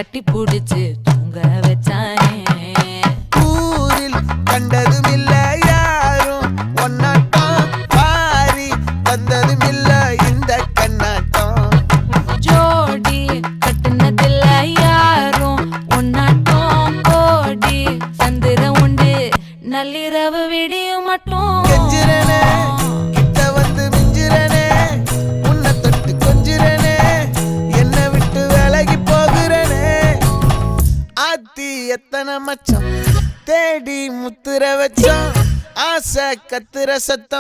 கட்டி புடிச்சு தூங்க வச்சானே. ஊரில் கண்டதும் இல்ல யாரும் ஒன்னாட்டம், பாரி வந்ததும் இல்ல இந்த கண்ணாட்டம். ஜோடி கட்டுனதில்ல யாரும் ஒன்னாட்டம், கோடி சந்திர உண்டு நள்ளிரவு விடியும் மட்டும். கெஞ்சிரனே கிட்ட வந்து மிஞ்சிரனே, உன்னை தொட்டு கொஞ்சிரனே, என்னை விட்டு விலகி போகிறனே. ஆத்தி எத்தனை மச்சம் தேடி முத்துற வச்சோம், ஆசை கத்துற சத்தம்.